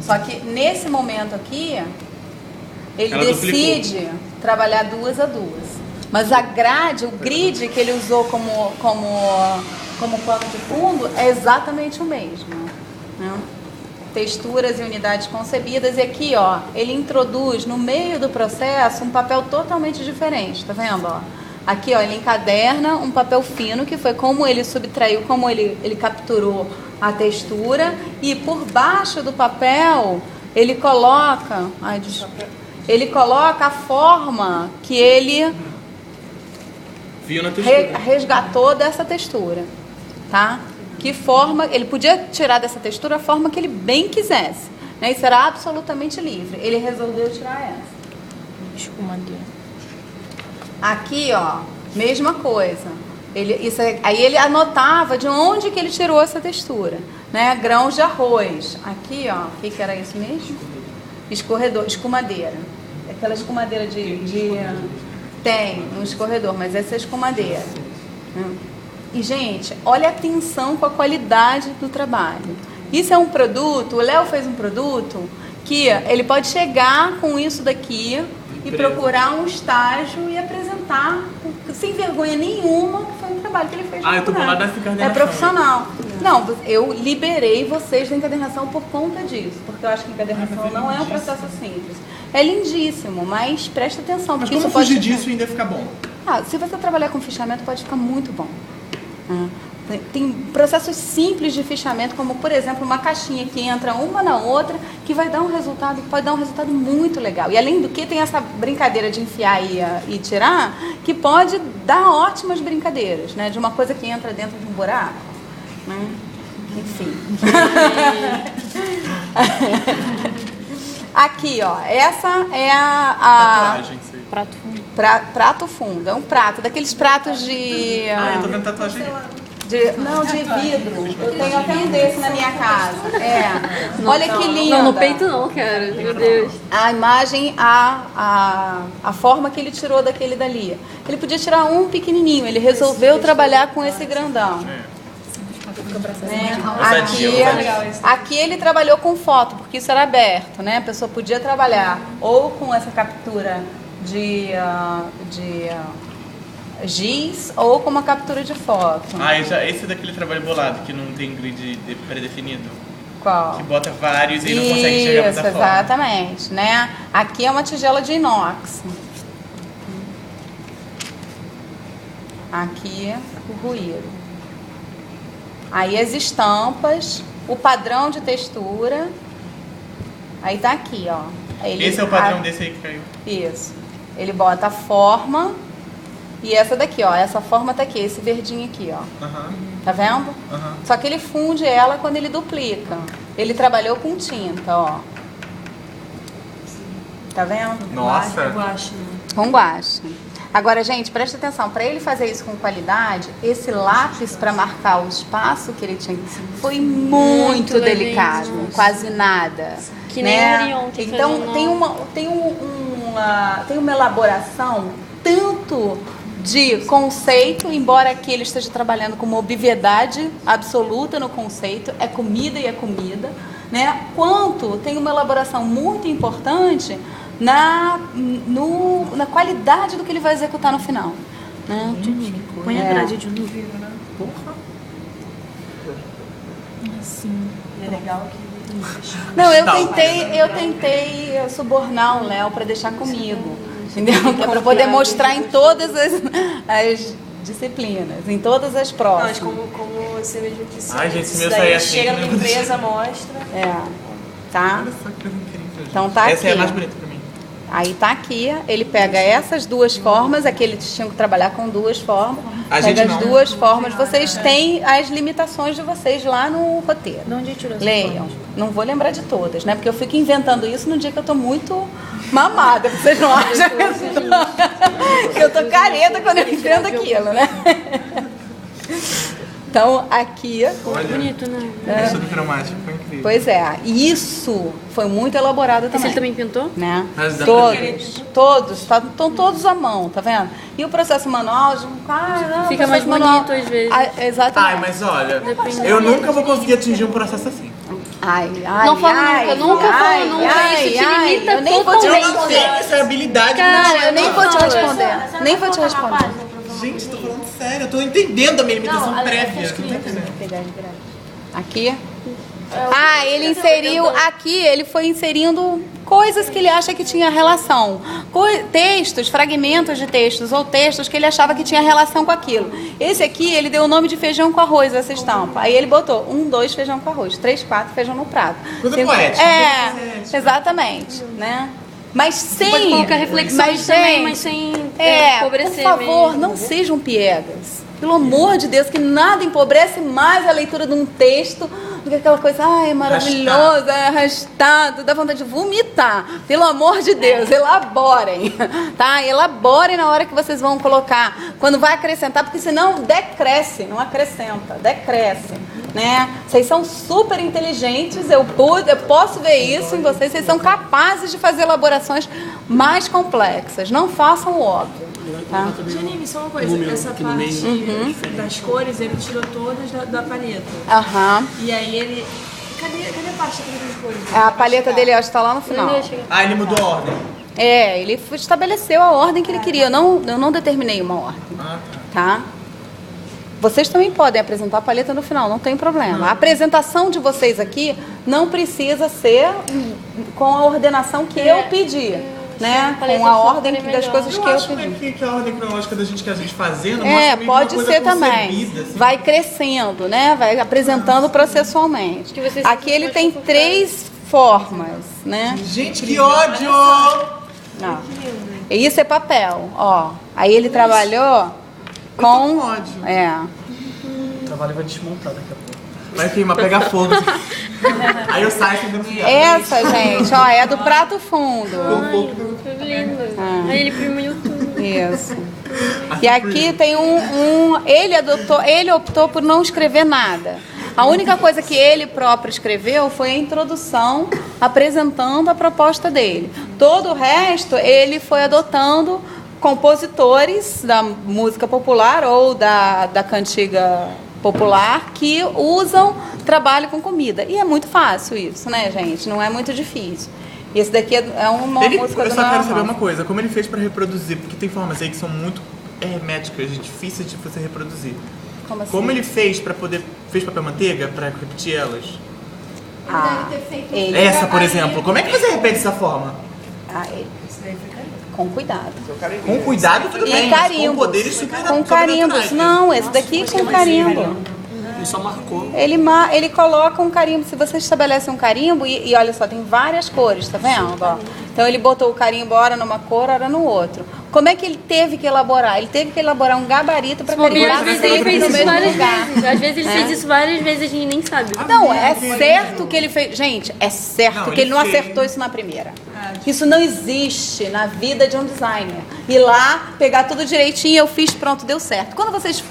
Só que nesse momento aqui, ele decide trabalhar 2 a 2. Mas a grade, o grid que ele usou como pano de fundo é exatamente o mesmo, né? Texturas e unidades concebidas. E aqui, ó, ele introduz no meio do processo um papel totalmente diferente, tá vendo, ó? Aqui, ó, ele encaderna um papel fino, que foi como ele subtraiu, como ele capturou a textura, e por baixo do papel ele coloca, a forma que ele resgatou dessa textura, tá? Que forma, ele podia tirar dessa textura a forma que ele bem quisesse, né? Isso era absolutamente livre. Ele resolveu tirar essa. Escumadeira. Aqui, ó, mesma coisa. Aí ele anotava de onde que ele tirou essa textura, né? Grãos de arroz. Aqui, ó, o que era isso mesmo? Escumadeira. Aquela escumadeira tem um escorredor, mas essa é a escumadeira. E, gente, olha a atenção com a qualidade do trabalho. Isso é um produto, o Léo fez um produto que ele pode chegar com isso daqui e procurar um estágio e apresentar sem vergonha nenhuma, que foi um trabalho que ele fez. Eu tô com lá dessa encadernação. É profissional. Não, eu liberei vocês da encadernação por conta disso, porque eu acho que encadernação não é um processo simples. É lindíssimo, mas presta atenção. Mas como fugir disso ainda fica bom? Se você trabalhar com fichamento, pode ficar muito bom. Tem processos simples de fichamento, como por exemplo uma caixinha que entra uma na outra, que vai dar um resultado, pode dar um resultado muito legal. E além do que, tem essa brincadeira de enfiar e tirar, que pode dar ótimas brincadeiras, né? De uma coisa que entra dentro de um buraco, né? Enfim. Aqui, ó, essa é a prato fundo. Prato fundo, é um prato, daqueles pratos de... eu tô vendo tatuagem. De vidro. Eu tenho até um desse na minha casa. Olha que lindo. Não, no peito não, cara. Meu Deus. A imagem, a forma que ele tirou daquele dali. Ele podia tirar um pequenininho, ele resolveu trabalhar com esse grandão. Né? Aqui ele trabalhou com foto, porque isso era aberto, né? A pessoa podia trabalhar ou com essa captura de giz ou com uma captura de foto. Esse daquele trabalho bolado, que não tem grid pré-definido. Qual? Que bota vários e não consegue chegar nessa forma. Exatamente, né? Aqui é uma tigela de inox. Aqui é o ruído. Aí as estampas, o padrão de textura. Aí tá aqui, ó. Esse é o padrão desse aí que caiu. Isso. Ele bota a forma e essa daqui, ó. Essa forma tá aqui, esse verdinho aqui, ó. Tá vendo? Só que ele funde ela quando ele duplica. Ele trabalhou com tinta, ó. Tá vendo? Nossa! Com guache. Agora, gente, presta atenção. Para ele fazer isso com qualidade, esse lápis para marcar o espaço que ele tinha foi muito delicado, quase nada. Que nem o Orion que então tem uma elaboração tanto de conceito, embora aqui ele esteja trabalhando com uma obviedade absoluta no conceito, é comida e é comida, né? Quanto tem uma elaboração muito importante na qualidade do que ele vai executar no final, né? Põe a grade de novo, né? Porra! Assim, é legal que... Não, eu tentei subornar o Léo para deixar comigo, entendeu? Que é para poder mostrar em todas as disciplinas, em todas as provas. Não, mas como você mesmo disse, gente, se meu sair assim, chega na empresa, mostra. Tá? Olha só que coisa incrível. Então tá Essa aqui. é a mais bonita pra mim. Aí tá aqui, ele pega essas duas formas, aqui eles tinham que trabalhar com duas formas, pega as duas formas, vocês têm as limitações de vocês lá no roteiro. De onde tirou essa Leiam. Não vou lembrar de todas, né? Porque eu fico inventando isso no dia que eu tô muito mamada, vocês não acham que eu tô careta quando eu invento aquilo, né? Então, aqui... Olha, bonito, né? Isso do cromático foi incrível. Pois é, e isso foi muito elaborado também. Esse ele também pintou? Né? Mas dá Todos, estão todos à mão, tá vendo? E o processo manual, fica mais bonito às vezes. Exatamente. Mas olha, eu nunca vou conseguir atingir um processo assim. Ai, ai, Não falo ai, nunca falo ai, nunca. ai, Isso te ai, limita eu nem vou te Eu não responder. tenho essa habilidade. Cara, eu nem vou te responder. Você Nem não vou te vai colocar responder. na página pra provar Gente, tô falando sério. Eu tô entendendo a minha limitação Não, prévia. tá Não tô escrito. entendendo. Aqui. Ah, ele inseriu aqui, ele foi inserindo coisas que ele acha que tinha relação. Textos, fragmentos de textos ou textos que ele achava que tinha relação com aquilo. Esse aqui, ele deu o nome de feijão com arroz, essa estampa. Aí ele botou 1, 2, feijão com arroz. 3, 4, feijão no prato. Coisa 5, poética. Exatamente, né? Mas sem... Pode colocar reflexões também, mas sem empobrecer por favor, mesmo. não sejam piegas. Pelo amor de Deus, que nada empobrece mais a leitura de um texto do que aquela coisa, ai, é maravilhoso, é arrastado, dá vontade de vomitar. Pelo amor de Deus, elaborem, tá? Elaborem na hora que vocês vão colocar, quando vai acrescentar, porque senão decresce, não acrescenta, decresce, né? Vocês são super inteligentes, eu posso ver isso em vocês, vocês são capazes de fazer elaborações mais complexas, não façam o óbvio, tá? Janine, só uma coisa, essa parte das cores, ele tirou todas da paleta. Aham. E aí ele... Cadê a parte das cores? A paleta dele, eu acho que tá lá no final. Ah, ele mudou a ordem. É, ele estabeleceu a ordem que ele queria. Eu não determinei uma ordem, Ah, tá? Vocês também podem apresentar a paleta no final, não tem problema. A apresentação de vocês aqui não precisa ser com a ordenação que eu pedi, né? Com a ordem das coisas que eu eu acho pedi. que a ordem cronológica da gente que a gente fazendo mostra meio que uma Pode coisa ser também. concebida, assim. Vai crescendo, né? Vai apresentando processualmente. Que vocês Aqui ele tem 3 formas, né? Gente, que ódio! Não. E isso é papel, ó. Aí ele trabalhou com ódio. O trabalho vai desmontar daqui a pouco. Vai queimar, pega fogo. Aí eu saio sem denunciar. essa, gente, ó, é do prato fundo. Que lindo. Aí ele imprimiu tudo. Isso. E aqui tem ele optou por não escrever nada. A única coisa que ele próprio escreveu foi a introdução, apresentando a proposta dele. Todo o resto ele foi adotando compositores da música popular ou da cantiga popular que usam trabalho com comida. E é muito fácil isso, né, gente? Não é muito difícil. E esse daqui é uma música Eu do só quero Noel saber Rosa. uma coisa, como ele fez pra reproduzir? Porque tem formas aí que são muito herméticas, difíceis de você reproduzir. Como assim? Como ele fez pra poder... Fez papel manteiga pra repetir elas? Ele, Essa, por exemplo. Como é que você repete dessa forma? com cuidado. Com cuidado, tudo bem, E mas com carimbos. poderes super Com carimbos. Não, esse daqui com carimbo. Ele só marcou. Ele coloca um carimbo. Se você estabelece um carimbo, e olha só, tem várias cores, tá vendo? Ó. Então ele botou o carimbo ora numa cor, ora no outro. Como é que ele teve que elaborar? Ele teve que elaborar um gabarito para E carimbar às vezes ele sempre fez no isso mesmo várias lugar. vezes. Às vezes ele fez isso várias vezes e a gente nem sabe. Não, é certo que ele fez. Gente, é certo Não, que ele não ele fez. acertou isso na primeira. Isso não existe na vida de um designer. Ir lá, pegar tudo direitinho, eu fiz, pronto, deu certo.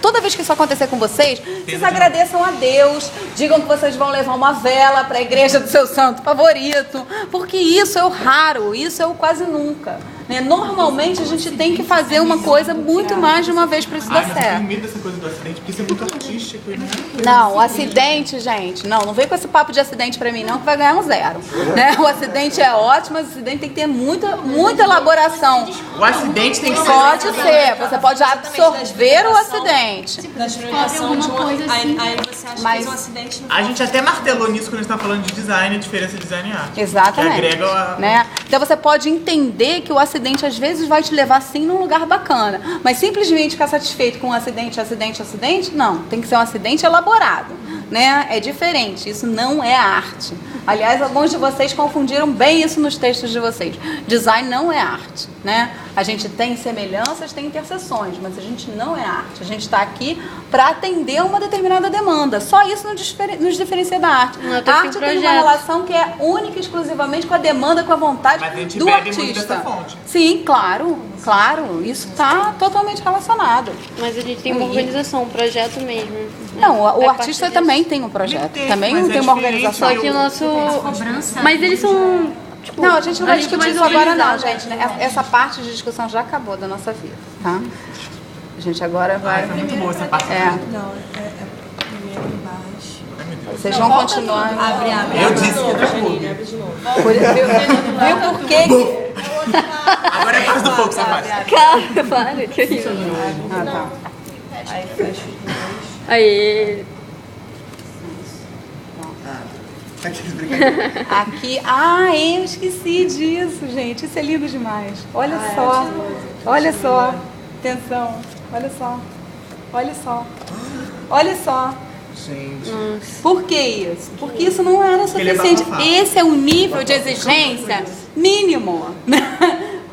Toda vez que isso acontecer com vocês agradeçam a Deus, digam que vocês vão levar uma vela para a igreja do seu santo favorito, porque isso é o raro, isso é o quase nunca. Né? Normalmente a gente tem que fazer uma coisa muito mais de uma vez para isso dar Mas eu tenho certo. medo dessa coisa do acidente, porque isso é muito artístico. Né? Não, o acidente, gente, não vem com esse papo de acidente pra mim não, que vai ganhar um 0. Né? O acidente é ótimo, mas o acidente tem que ter muita elaboração. O acidente tem que ser... Pode ser, você pode absorver o acidente. Da explicação de aí você acha Mas- que fez um acidente no A gente até martelou nisso quando a gente tá falando de design, a diferença de design e arte. Exatamente. Que agrega a... Né? Então você pode entender que o acidente às vezes vai te levar sim num lugar bacana, mas simplesmente ficar satisfeito com um acidente, não. Tem que ser um acidente elaborado, né? É diferente. Isso não é arte. Aliás, alguns de vocês confundiram bem isso nos textos de vocês. Design não é arte, né? A gente tem semelhanças, tem interseções, mas a gente não é arte. A gente está aqui para atender uma determinada demanda. Só isso nos diferencia da arte. Não, A tem arte tem uma projeto. relação que é única e exclusivamente com a demanda, com a vontade Mas a gente do bebe artista. muito dessa fonte. Sim, claro. Isso está totalmente relacionado. Mas a gente tem uma organização, um projeto mesmo. né? Não, o É artista parte também tem um projeto, Tem, também mas é tem uma diferente. organização. Só que o nosso... Mas eles são... Tipo, Não, a gente não vai gente discutir mais isso agora não, organizado. gente. né? Essa parte de discussão já acabou da nossa vida, tá? A gente agora vai... Foi muito boa essa parte. É. Não, é primeiro embaixo. Ai, meu Deus. Vocês vão continuar. Abre. Eu disse que era fogo. Viu por quê? Agora é parte do fogo, safado. Cara, para, que horrível. Ah, tá. Aí fecha os dois. Aí. Aqueles brincadeiros. Aqui. Ah, eu esqueci disso, gente. Isso é lindo demais. Olha só. Olha só. Atenção. Olha só. Olha só. Olha só. Gente. Por que isso? Porque isso não era Ele é suficiente. abafado. Esse é o nível de exigência mínimo.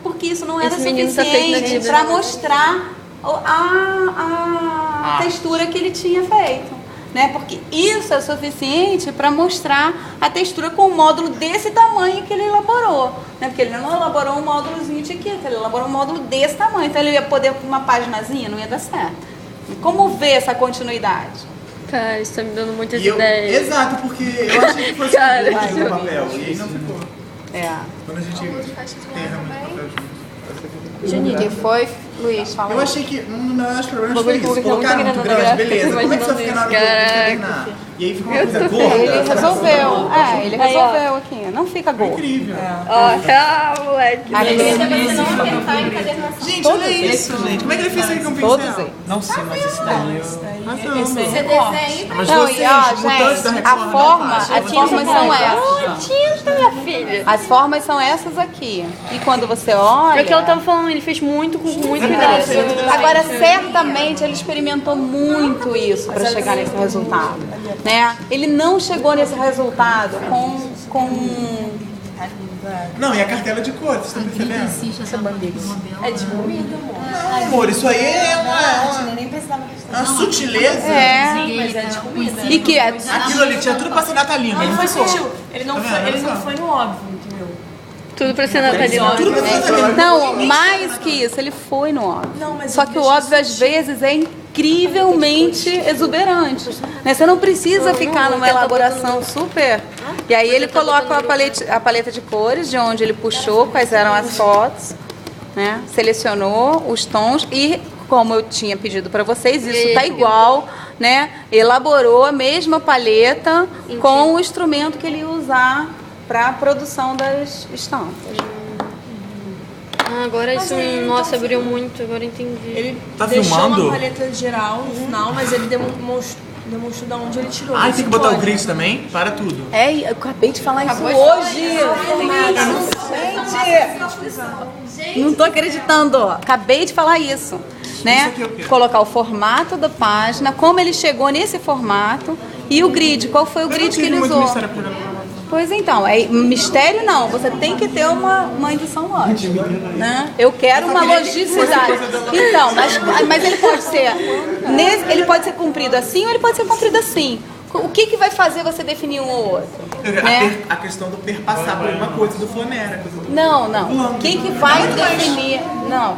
Porque isso não era Esse menino tá feito na suficiente vida. para mostrar a textura que ele tinha feito. Né? Porque isso é suficiente para mostrar a textura com um módulo desse tamanho que ele elaborou. Né? Porque ele não elaborou um módulozinho de kit, ele elaborou um módulo desse tamanho. Então ele ia poder com uma paginazinha, não ia dar certo. Como ver essa continuidade? Cara, isso tá me dando muitas E eu, ideias. exato, porque eu achei que fosse Cara, um isso é papel. E aí não ficou. É. Quando a gente tem realmente papel junto. Que foi, Luiz, fala Eu aí. achei que um dos maiores problemas O foi bagulho isso. ficou muito Colocaram grande muito na grande, gráfica, beleza. tô Como é que você fica na hora de imaginando encadernar? E aí fica uma coisa gorda. Ele resolveu. Ele Aí, ó. resolveu aqui. Não fica gol. Incrível. Ó, moleque. Gente, olha isso, gente. Como é que ele fez isso aí com o pincel? Todos eles. Não sei, mas esse daí eu... Mas Não, vocês, e ó, mutantes da gente, a Record, forma, né? as formas são essas. Tinta, minha filha. As formas são essas aqui. E quando você olha... É o que ela tava falando, ele fez muito com muito cuidado. Agora, certamente, ele experimentou muito isso para chegar nesse resultado. Né? Ele não chegou nesse resultado com Não, e a cartela de cores, vocês estão percebendo? Essa bandeira. É de comida, amor. Não, amor, isso aí é uma sutileza. Mas é de comida. E que é... Aquilo ali tinha tudo pra ser natalino. Ele não foi ficou? sutil. Ele não foi no óbvio, entendeu? Tudo pra ser natalino. Tudo pra ser natalino. Não, mais que isso, ele foi no óbvio. Não, mas Só ele que o deixa óbvio, às vezes, é incrivelmente exuberante. Né? Você não precisa ficar numa elaboração super... E aí ele coloca a paleta de cores, de onde ele puxou, quais eram as fotos, né? Selecionou os tons e, como eu tinha pedido para vocês, isso tá igual, né? Elaborou a mesma paleta com o instrumento que ele ia usar para a produção das estampas. Ah, agora isso, nossa, abriu muito, agora entendi. Ele Tá deixou filmando? uma paleta geral no final, mas ele demonstrou de onde ele tirou. Ah, e tem que botar o grid também? Para tudo. Eu acabei de falar isso hoje. Gente, não tô acreditando. Acabei de falar isso. Né? aqui é o quê? Colocar o formato da página, como ele chegou nesse formato e o grid. Qual foi o grid que ele usou? Pois então, mistério não, você tem que ter uma intuição lógica, né? Eu quero uma logicidade. Então, mas ele pode ser cumprido assim ou ele pode ser cumprido assim. O que vai fazer você definir um ou outro? Né? A questão do perpassar por uma coisa do flanera. Não. O que vai definir... Não,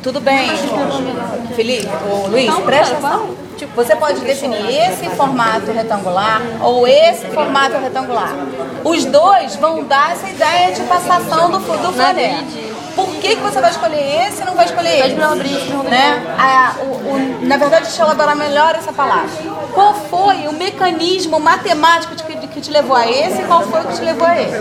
tudo bem, Felipe, ou Luiz, presta atenção. Você pode definir esse formato retangular ou esse formato retangular. Os dois vão dar essa ideia de passação do flanera. Por que você vai escolher esse e não vai escolher esse? Né? Na verdade, deixa eu elaborar melhor essa palavra. Qual foi o mecanismo matemático que te levou a esse e qual foi o que te levou a esse?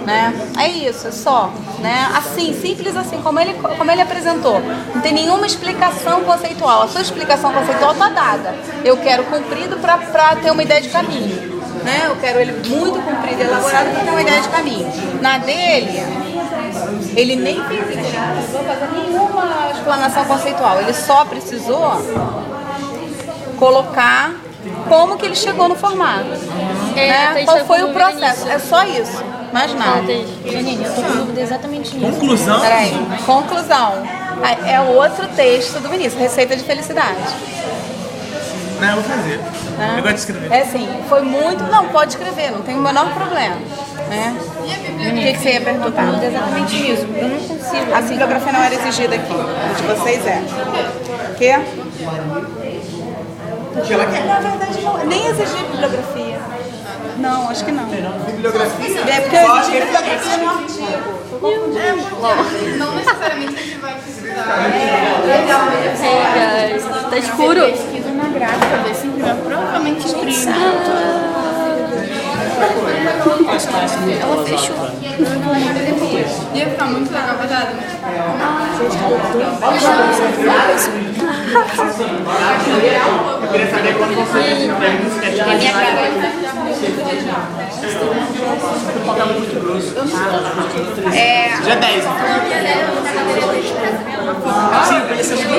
Né? É isso, é só. Né? Assim, simples assim, como ele apresentou. Não tem nenhuma explicação conceitual. A sua explicação conceitual está dada. Eu quero comprido para ter uma ideia de caminho. Né? Eu quero ele muito comprido e elaborado para ter uma ideia de caminho. Na dele... Ele nem fez isso, ele não precisou fazer nenhuma explanação conceitual. Ele só precisou colocar como que ele chegou no formato. Né? Qual foi o processo. É só isso, mais nada. Janine, eu tô com dúvida exatamente nisso. Conclusão? Peraí, conclusão. É outro texto do Vinícius, Receita de Felicidade. Não, eu vou fazer. Né? Eu gosto de escrever. É assim, foi muito... Não, pode escrever, não tem o menor problema. Né? O que você ia perguntar? Exatamente isso. Eu não consigo. A bibliografia não era exigida aqui. A de vocês é. O quê? O que ela quer? Na verdade, não. Nem exigi bibliografia. Não, acho que não. Bibliografia? É porque eu exigi bibliografia no artigo. Não necessariamente a gente vai precisar. Tá escuro? Pesquisa na gráfica, ver se imprime. Provavelmente imprime. Ela fechou. Ia ficar muito legal, verdade? Eu queria saber quando você vai no sketch. É minha cara. Já é 10.